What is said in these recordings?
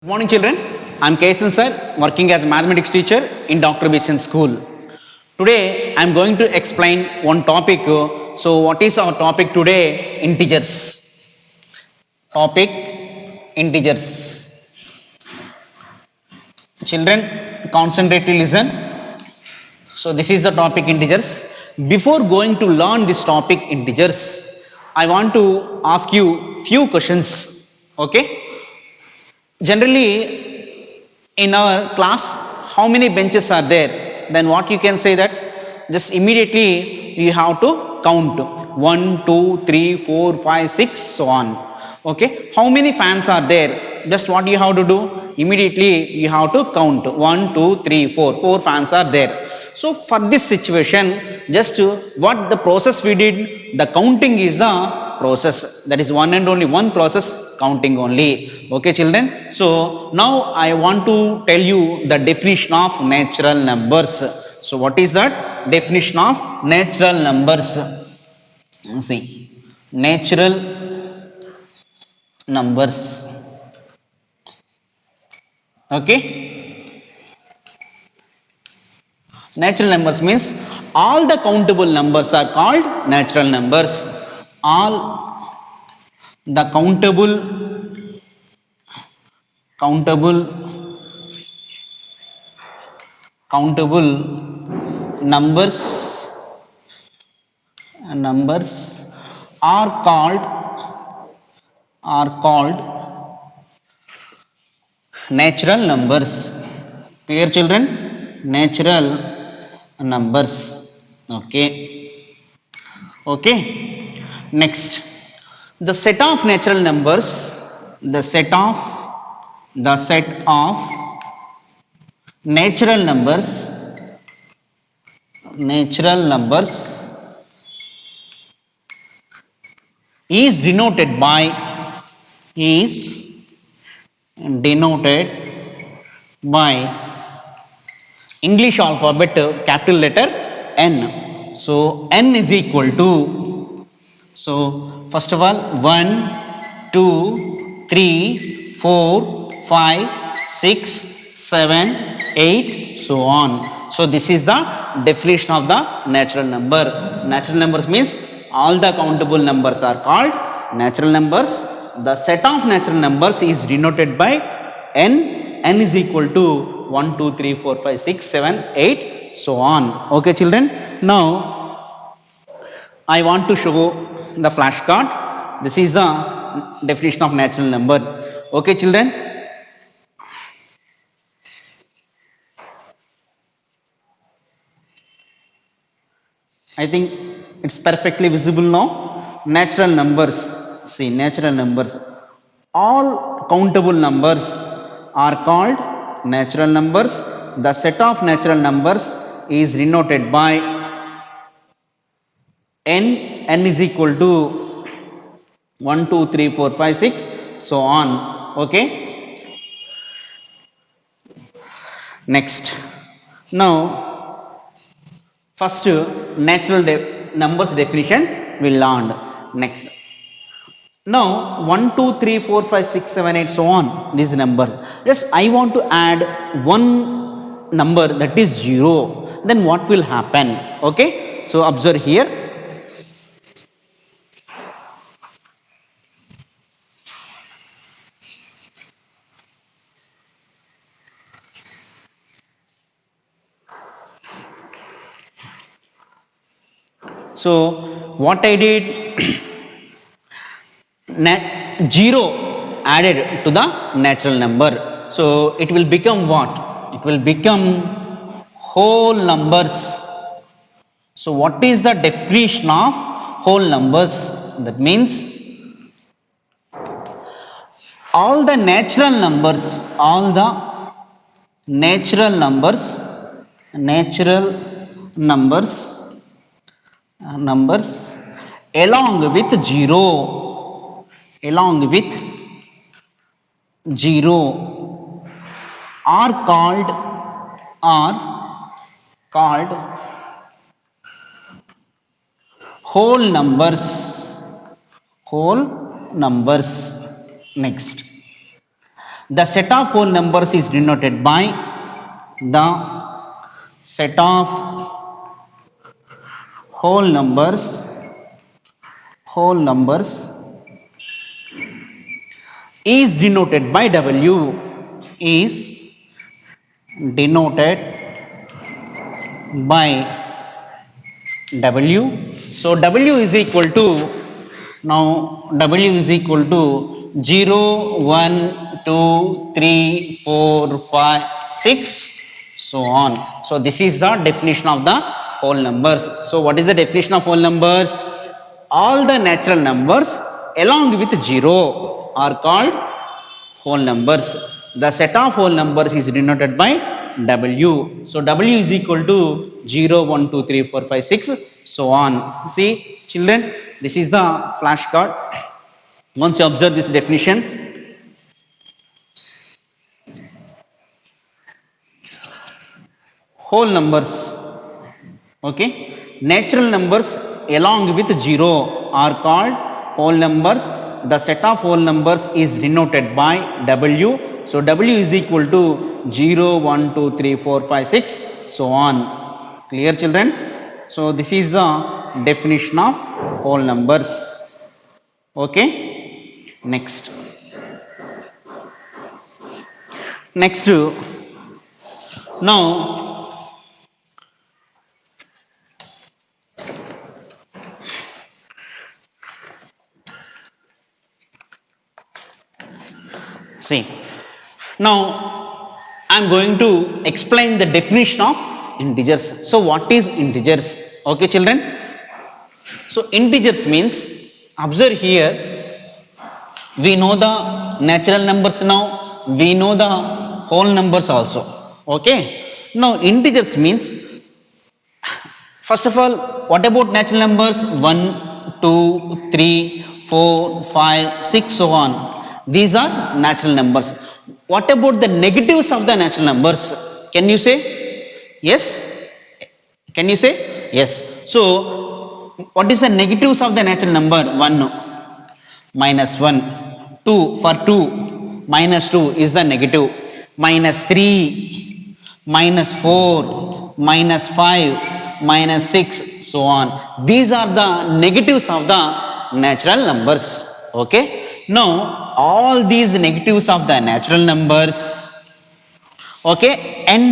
Good morning, children. I'm Kaisen sir, working as a mathematics teacher in Dr. Vision School. Today, I'm going to explain one topic. What is our topic today? Integers. Topic integers. Children, concentrate to listen. So, this is the topic integers. Before going to learn this topic integers, I want to ask you few questions. Okay? Generally, in our class, how many benches are there? Then what you can say that just immediately you have to count 1, 2, 3, 4, 5, 6, so on. Okay, how many fans are there? Just what you have to do? Immediately you have to count 1, 2, 3, 4. 4 fans are there. So for this situation, just what the process we did, the counting is the process. That is one and only one process, counting only. Okay, children. So now I want to tell you the definition of natural numbers. So what is that definition of natural numbers? See, natural numbers. Okay, natural numbers means all the countable numbers are called natural numbers. All the countable numbers are called natural numbers. Clear, children? Natural numbers. Okay, next, the set of natural numbers, the set of natural numbers is denoted by English alphabet capital letter N. So N is equal to, so first of all 1, 2, 3, 4, 5, 6, 7, 8, so on. So this is the definition of the natural number. Natural numbers means all the countable numbers are called natural numbers. The set of natural numbers is denoted by N. N is equal to 1, 2, 3, 4, 5, 6, 7, 8, so on. Okay, children. Now I want to show the flashcard. This is the definition of natural number. Okay, children. I think it's perfectly visible now. Natural numbers. See, natural numbers. All countable numbers are called natural numbers. The set of natural numbers is denoted by N. N is equal to 1, 2, 3, 4, 5, 6, so on. Okay. Next. Now, first natural numbers definition we learned. Next. Now 1, 2, 3, 4, 5, 6, 7, 8, so on. This number. Just I want to add one number, that is 0. Then what will happen? Okay. So observe here. So what I did, 0 added to the natural number. So it will become what? It will become whole numbers. So what is the definition of whole numbers? That means all the natural numbers along with 0 are called whole numbers. Next, The set of whole numbers is denoted by the set of whole numbers is denoted by W, is denoted by W. So W is equal to, now W is equal to 0, 1, 2, 3, 4, 5, 6, so on. So this is the definition of the whole numbers. So what is the definition of whole numbers? All the natural numbers along with 0 are called whole numbers. The set of whole numbers is denoted by W. So W is equal to 0, 1, 2, 3, 4, 5, 6, so on. See children, this is the flashcard. Once you observe this definition, whole numbers, okay, natural numbers along with 0 are called whole numbers. The set of whole numbers is denoted by W. So W is equal to 0, 1, 2, 3, 4, 5, 6, so on. Clear children? So this is the definition of whole numbers. Okay. Next. Now see, now I am going to explain the definition of integers. So what is integers? Okay children. So integers means, observe here, we know the natural numbers now, we know the whole numbers also. Okay. Now integers means, first of all, what about natural numbers? 1, 2, 3, 4, 5, 6, so on. These are natural numbers. What about the negatives of the natural numbers? Can you say? Yes? Can you say? Yes. So, what is the negatives of the natural number? 1, minus 1, 2, for 2, minus 2 is the negative, minus 3, minus 4, minus 5, minus 6, so on. These are the negatives of the natural numbers. Okay. Now, all these negatives of the natural numbers, okay, and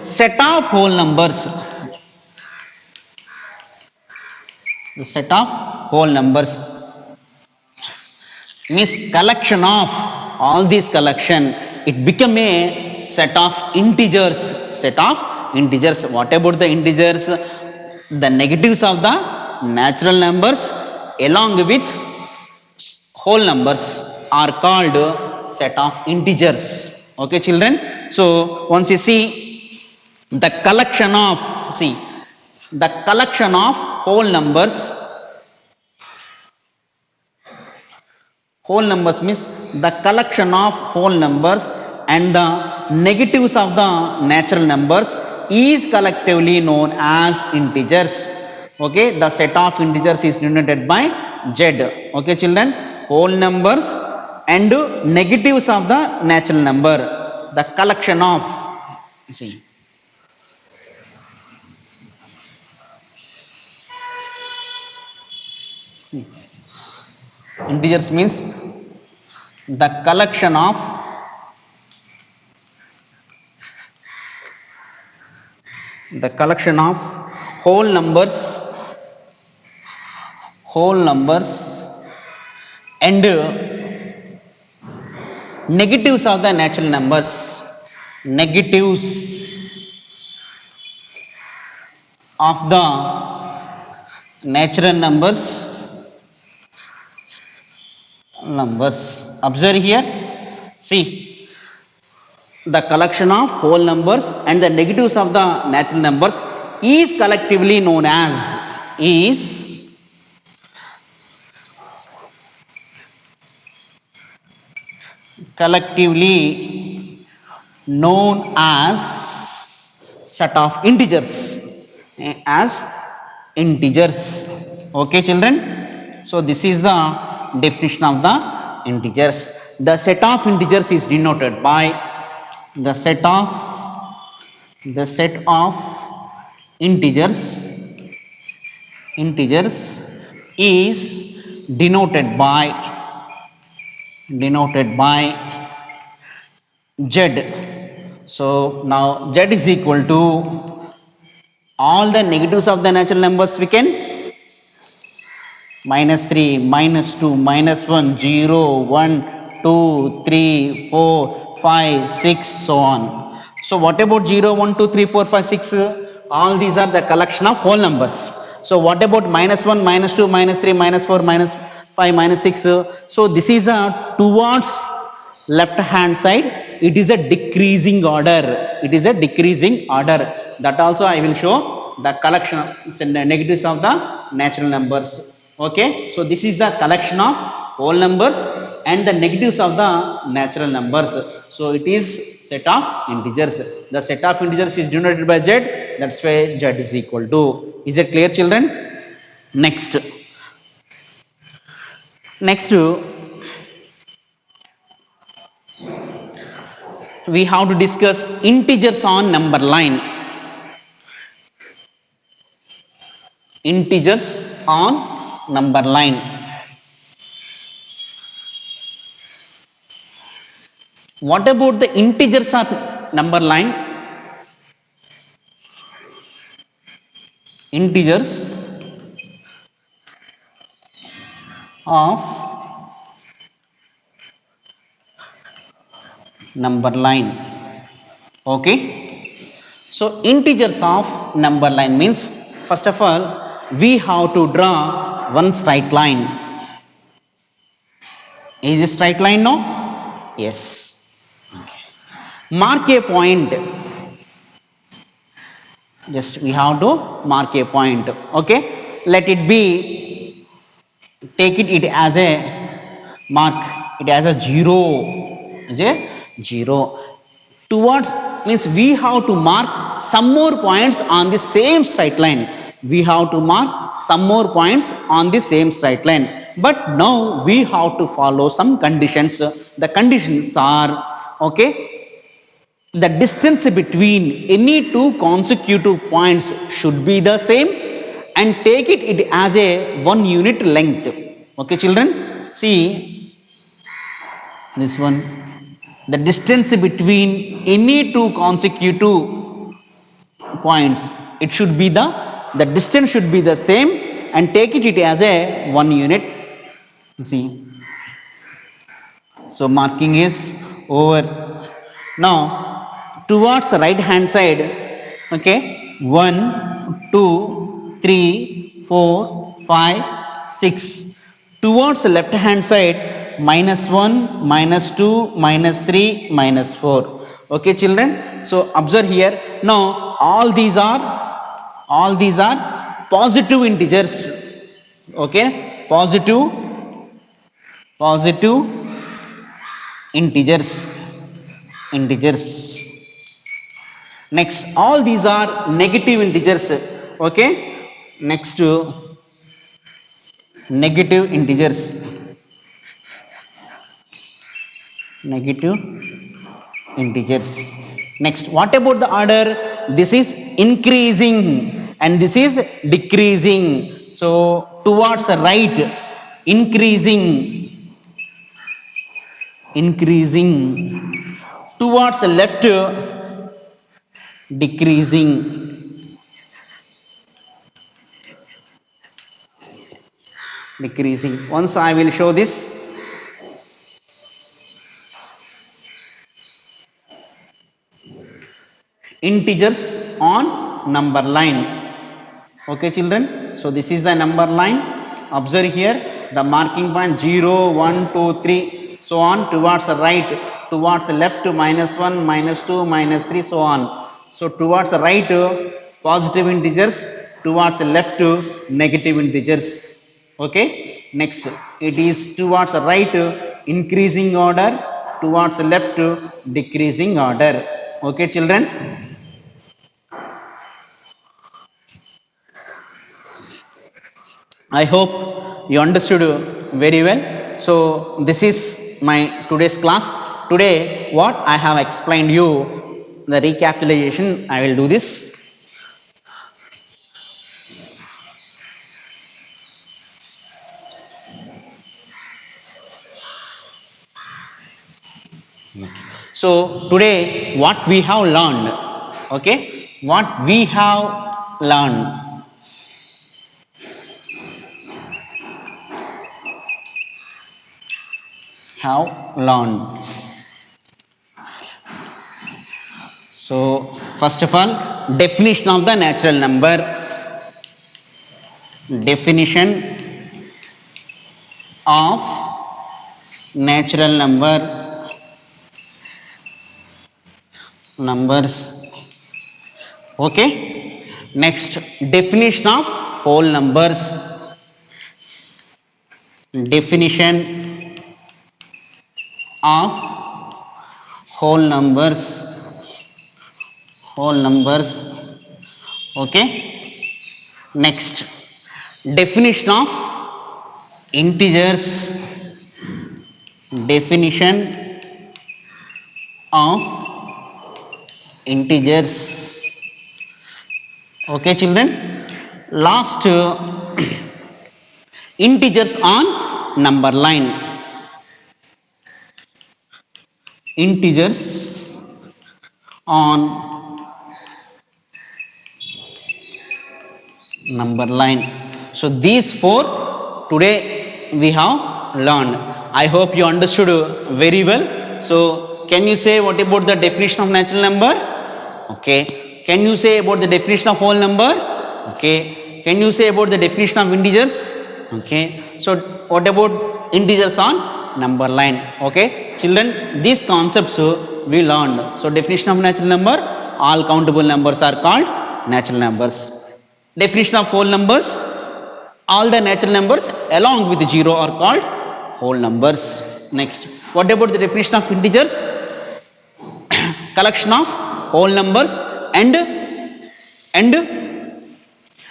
set of whole numbers, the set of whole numbers means collection of all these collection, it become a set of integers. Set of integers. What about the integers? The negatives of the natural numbers along with whole numbers are called set of integers. Okay children. So once you see the collection of, see the collection of whole numbers means the collection of whole numbers and the negatives of the natural numbers is collectively known as integers. Okay, the set of integers is denoted by Z. Okay children, whole numbers and negatives of the natural number, the collection of, see, integers means the collection of whole numbers and negatives of the natural numbers, negatives of the natural numbers. Observe here, see the collection of whole numbers and the negatives of the natural numbers is collectively known as, is collectively known as set of integers, as integers. Okay children. So this is the definition of the integers. The set of integers is denoted by the set of integers is denoted by z. So now z is equal to all the negatives of the natural numbers we can -3, -2, -1, 0, 1, 2, 3, 4, 5, 6, so on. So what about 0, 1, 2, 3, 4, 5, 6? All these are the collection of whole numbers. So what about -1, -2, -3, -4, -5, -6? So this is the towards left hand side. It is a decreasing order. That also I will show the collection of negatives of the natural numbers. Okay, so this is the collection of whole numbers and the negatives of the natural numbers. So it is set of integers. The set of integers is denoted by z. That's why z is equal to. Is it clear, children? Next we have to discuss integers on number line. Integers on number line. What about the integers on number line? Integers of number line. Okay, so integers of number line means, first of all, we have to draw one straight line. Is a straight line now? Yes. Okay. Mark a point. Just we have to mark a point. Okay, let it be, take it as a mark it as a 0. Is a 0. Towards means we have to mark some more points on the same straight line. But now we have to follow some conditions. The conditions are, okay, the distance between any two consecutive points should be the same and take it as a 1 unit length. Okay, children, see this one. The distance between any two consecutive points, it should be the distance should be the same and take it as a 1 unit. See, so marking is over. Now towards the right hand side, okay, 1, 2, 3, 4, 5, 6. Towards the left hand side, -1, -2, -3, -4. Okay, children, so observe here. Now all these are positive integers. Okay, positive integers. Next, all these are negative integers. Okay, next negative integers. Next, what about the order? This is increasing and this is decreasing. So towards the right, increasing. Towards the left, decreasing. Once I will show this. Integers on number line. Okay, children, so this is the number line. Observe here the marking point 0, 1, 2, 3, so on. Towards the right, towards the left, -1, -2, -3, so on. So towards the right, positive integers. Towards the left, negative integers. Okay, next, it is towards the right, increasing order. Towards the left, decreasing order. Okay, children. I hope you understood very well. So this is my today's class. Today what I have explained you, the recapitulation I will do this. So today what we have learned, okay, what we have learned, so first of all, definition of the natural number, definition of natural numbers, okay. Next, definition of whole numbers, definition of whole numbers, okay. Next, definition of integers, definition of integers, okay children. Last, integers on number line, integers on number line. So these four today we have learned. I hope you understood very well. So can you say what about the definition of natural number? Okay. Can you say about the definition of whole number? Okay. Can you say about the definition of integers? Okay. So what about integers on number line? Okay. Children, these concepts we learned. So definition of natural number, all countable numbers are called natural numbers. Definition of whole numbers, all the natural numbers along with zero are called whole numbers. Next, what about the definition of integers? Collection of whole numbers and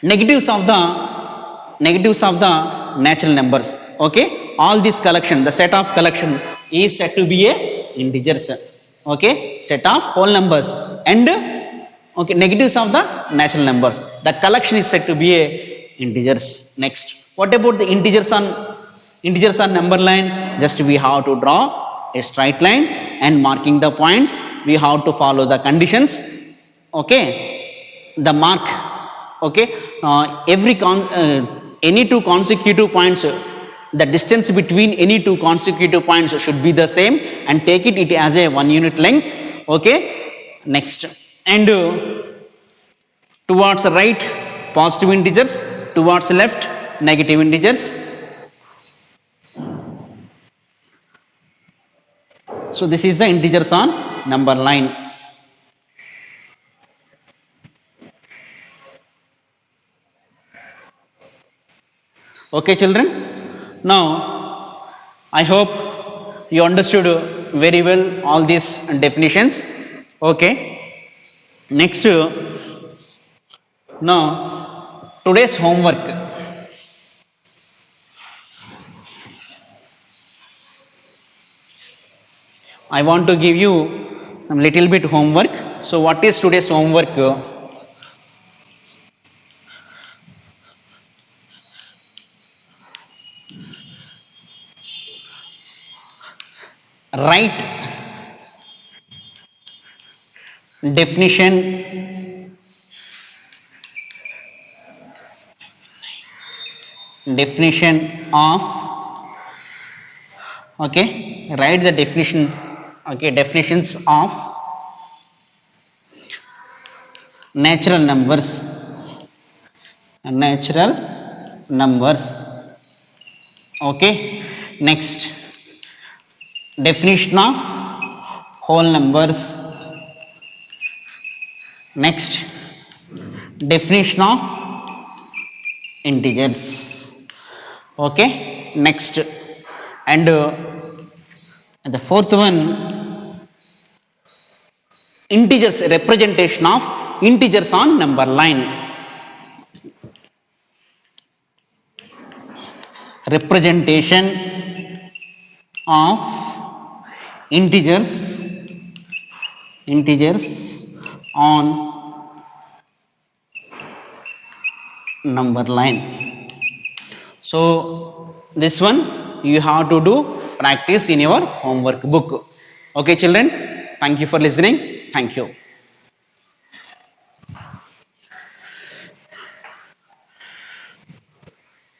negatives of the natural numbers, okay. All this collection, the set of collection is said to be a integers, okay. Set of whole numbers and, okay, negatives of the natural numbers, the collection is said to be a integers. Next, what about the integers on number line? Just we have to draw a straight line and marking the points, we have to follow the conditions, okay. The mark, okay, any two consecutive points, the distance between any two consecutive points should be the same and take it as a 1 unit length, okay. Next, and towards the right positive integers, towards the left negative integers. So this is the integers on number line. Okay children. Now I hope you understood very well all these definitions, okay. Next, now today's homework. I want to give you a little bit homework. So what is today's homework? Write definition of, okay, write the definitions, okay, definitions of natural numbers, okay. Next, definition of whole numbers. Next, definition of integers, okay. Next, and the fourth one, integers, representation of integers on number line, representation of integers on number line. So this one you have to do practice in your homework book. Okay children, thank you for listening. Thank you.